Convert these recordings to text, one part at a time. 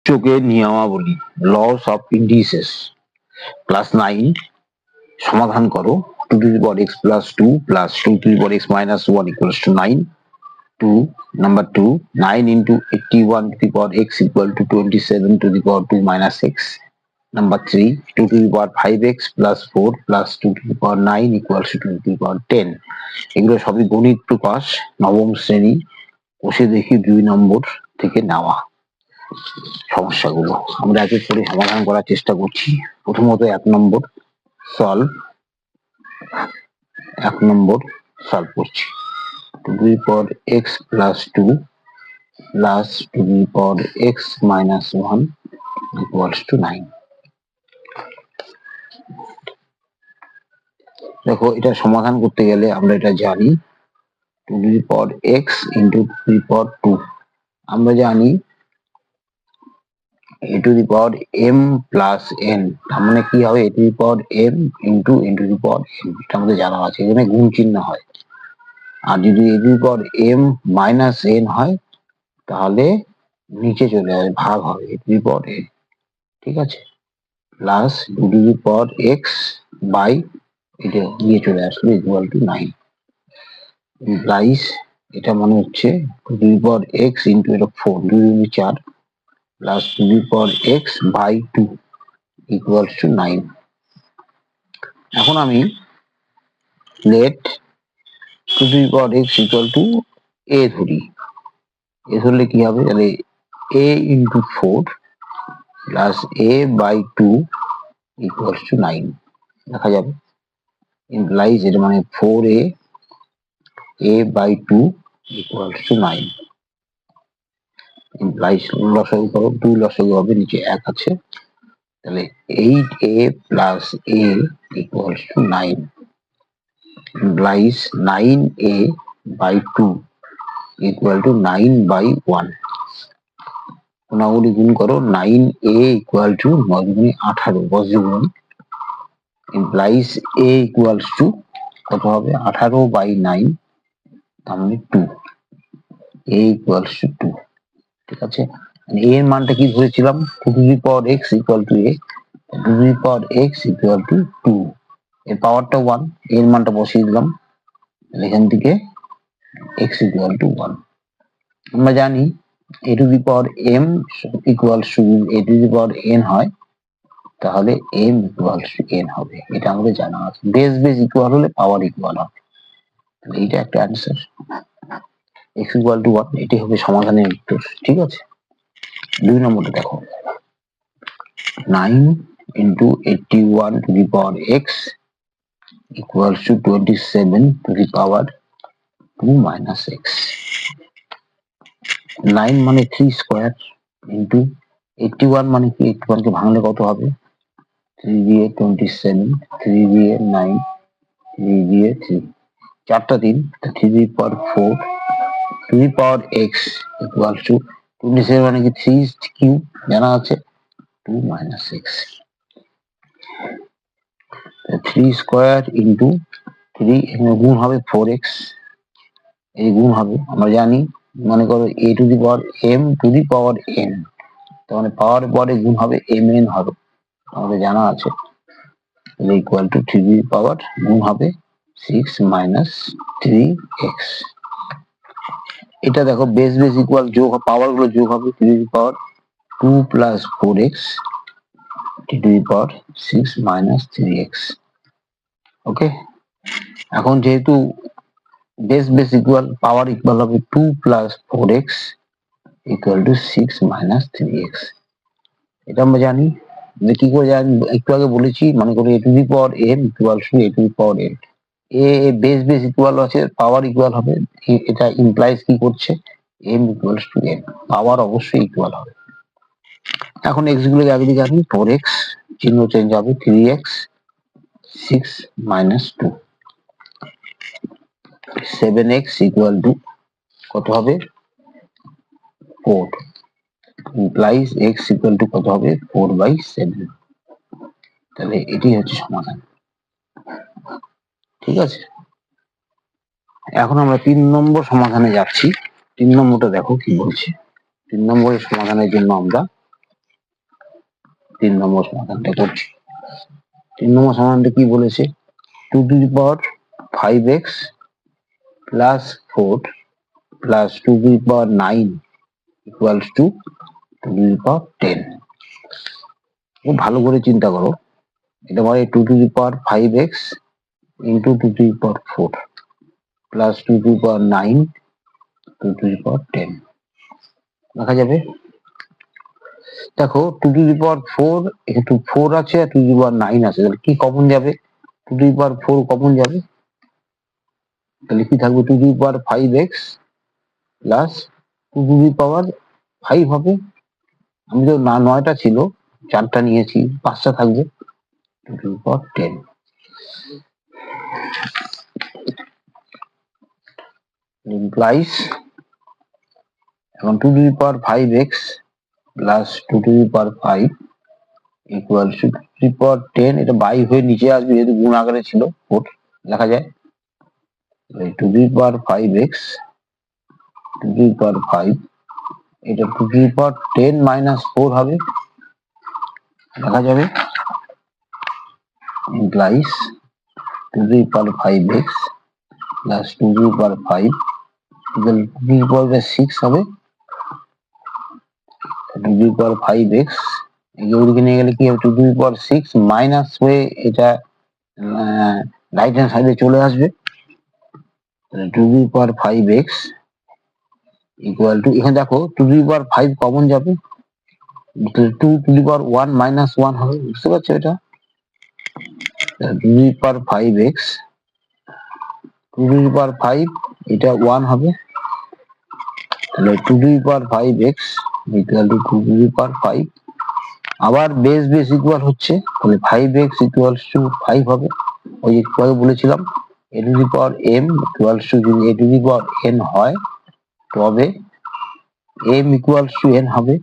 সূচকের নিয়মাবলী loss of indices plus 9 সমাধান করো 2 to the power x plus 2 plus 2 to the power x minus 1 equals to 9. 2 number 2 9 into 81 to the power x equal to 27 to the power 2 minus x. Number 3 2 to the power 5x plus 4 plus 2 to the power 9 equals to 2 to the power 10. এগুলো সবই গণিত প্রকাশ নবম শ্রেণী কোষে দেখি 2 নম্বর থেকে নেওয়া সমস্যাগুলো আমরা এক এক করে সমাধান করার চেষ্টা করছি। প্রথমত 1 নম্বর সলভ করছি 2 to the power x plus 2 plus 2 to the power x minus 1 equals to 9. দেখো এটা সমাধান করতে গেলে আমরা এটা জানি 2 to the power x into 2 to the power 2 আমরা জানি a to the power m plus n তার মানে কি হবে a to the power m into the power m এটা আমাদের জানা আছে এখানে গুণ চিহ্ন হয় আর যদি a to the power m minus n হয় তাহলে নিচে চলে আসবে ভাগ হবে a to the power n ঠিক আছে plus 2 to the power x by এটা নিয়ে চলে আসবে ইকুয়াল টু 9 ইমপ্লাইজ এটা মানে হচ্ছে 2 to the power x into এটা 4 2 into 4 plus 2 to the power x by 2 equals to 9. এখন আমি let 2 to the power x equal to a ধরি a ধরলে কি হবে তাহলে a into 4 plus a by 2 equals to 9 দেখা যাবে implies এটা মানে 4a a by 2 equals to 9 implies লসাগু করো 2 লসাগু হবে নিচে 1 আছে তাহলে 8a plus a equals to 9 implies 9a by 2 equal to 9 by 1 গুণাগুলি গুণ করো 9a equal to 9 গুণে 18 বজ্রগুণ implies a equals to কত হবে 18 by 9 তার মানে 2 a equals to 2 ঠিক আছে a এর মানটা কি ধরেছিলাম 2 to the power x equal to a 2 to the power x equal to 2 এর পাওয়ারটা 1 এর মানটা বসিয়ে দিলাম এখান থেকে x equal to 1 আমরা জানি a to the power m equals to a to the power n হয় তাহলে m equals to n হবে এটা আমাদের জানা আছে বেস ইকুয়াল হলে পাওয়ার ইকুয়াল হবে তাহলে এটা একটা অ্যানসার x equal to 1 এটি হবে সমাধানের উত্তর ঠিক আছে 2 নম্বরটা দেখো 9 into 81 to the power x equals to 27 to the power 2 minus x 9 মানে 3 স্কয়ার ইনটু 81 মানে কি 81 কে ভাঙলে কত হবে 3 দিয়ে 27 3 দিয়ে 9 3 দিয়ে 3 চারটা 3 3 to the power 4 to the power x equals to 27 মানে কি 3 কিউব জানা আছে 2 minus x 3 স্কয়ার ইনটু 3 এখানে গুণ হবে 4x এই গুণ হবে আমরা জানি মনে করো a to the power m to the power n তার মানে পাওয়ার পরে গুণ হবে mn হবে আমাদের জানা আছে equal to 3 to the power গুণ হবে 6 minus 3x এটা দেখো বেস ইকুয়াল যোগ পাওয়ার গুলো যোগ হবে 3 to the power 2 plus 4x to the power 6 minus 3x ওকে এখন যেহেতু বেস ইকুয়াল পাওয়ার ইকুয়াল হবে 2 plus 4x equal to 6 minus 3x এটা আমরা জানি যে কি করে জানি একটু আগে বলেছি মনে করি a to the power n equals to a to the power n a base equal আছে পাওয়ার ইকুয়াল হবে এটা ইমপ্লাইজ কি করছে m equals to n পাওয়ার অবশ্যই ইকুয়াল হবে এখন x গুলোকে আগে দিকে আনি 4x চিহ্ন চেঞ্জ হবে 3x 6 minus 2 7x equal to কত হবে 4 implies x equal to কত হবে 4/7 তাহলে এটি হচ্ছে সমাধান ঠিক আছে এখন আমরা 3 নম্বর সমাধানে যাচ্ছি 3 নম্বরটা দেখো কি বলছে 3 নম্বরের সমাধানের জন্য আমরা 3 নম্বর সমাধানটা করছি। 3 নম্বর সমাধানটা কি বলেছে, 2 to the power 5x plus 4 plus 2 to the power 9 equals to 2 to the power 10। খুব ভালো করে চিন্তা করো, এটা মানে 2 to the power 5x into 2 to the power 4 plus 2 to the power 9 2 to the power 10 দেখা যাবে। দেখো 2 to the power 4 একটু 4 আছে আর 2 to the power 9 আছে, তাহলে কি কমন যাবে, 2 to the power 4 কমন যাবে, তাহলে কি থাকবে 2 to the power 5x plus 2 to the power 5 হবে। আমি তো না 9টা ছিল, 4টা নিয়েছি, 5টা থাকবে 2 to the power 10 implies এখন 2 to the power 5x plus 2 to the power 5 equals to 2 to the power 10, এটা বাই হয়ে নিচে আসবে যেহেতু গুণ আকারে ছিল 4 লেখা যায়, 2 to the power 5x 2 to the power 5 এটা 2 to the power 10 minus 4 হবে, লেখা যাবে implies 2 to the power 5x plus 2 to the power 5 equal 2 to the power 6 হবে, 2 to the power 5x এদিকে নিয়ে গেলে কি হবে 2 to the power 6 মাইনাস হয়ে এটা রাইট হ্যান্ড সাইডে চলে আসবে, 2 to the power 5x equal to, এখানে দেখো 2 to the power 5 কমন যাবে, 2 to the power 1 মাইনাস 1 হবে, বুঝতে পারছো এটা, 2 to the power 5x 2 to the power 5 এটা 1 হবে, তাহলে 2 to the power 5x equal to 2 to the power 5, আবার বেস বেস ইকুয়াল হচ্ছে, তাহলে 5x ইকুয়ালস টু 5 হবে, ওই যে পরে বলেছিলাম a to the power m equals to, যদি a to the power n হয় তবে m ইকুয়ালস টু n হবে,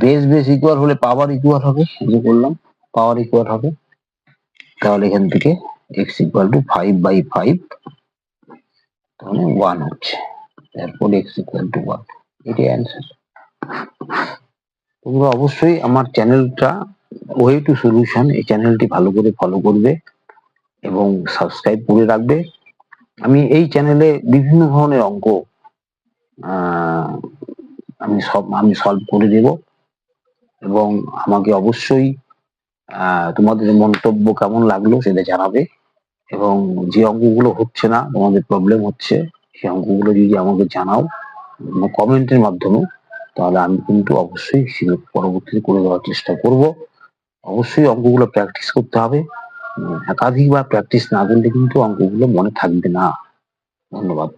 বেস বেস ইকুয়াল হলে পাওয়ার ইকুয়াল হবে, যে বললাম পাওয়ার ইকুয়াল হবে, তাহলে এখান থেকে x ইকুয়াল টু 5/5 তাহলে 1 হচ্ছে, তারপর x ইকুয়াল টু 1, এটাই অ্যান্সার। তোমরা অবশ্যই আমার চ্যানেলটা ওয়ে টু সলিউশন এই চ্যানেলটি ভালো করে ফলো করবে এবং সাবস্ক্রাইব করে রাখবে। আমি এই চ্যানেলে বিভিন্ন ধরনের অঙ্ক আমি সলভ করে দেব, এবং আমাকে অবশ্যই তোমাদের মন্তব্য কেমন লাগলো সেটা জানাবে, এবং যে অঙ্কগুলো হচ্ছে না, তোমাদের প্রবলেম হচ্ছে, সেই অঙ্কগুলো যদি আমাকে জানাও কমেন্টের মাধ্যমে, তাহলে আমি কিন্তু অবশ্যই পরবর্তীতে করে দেওয়ার চেষ্টা করব। অবশ্যই অঙ্কগুলো প্র্যাকটিস করতে হবে, একাধিকবার প্র্যাকটিস না করলে কিন্তু অঙ্কগুলো মনে থাকবে না। ধন্যবাদ।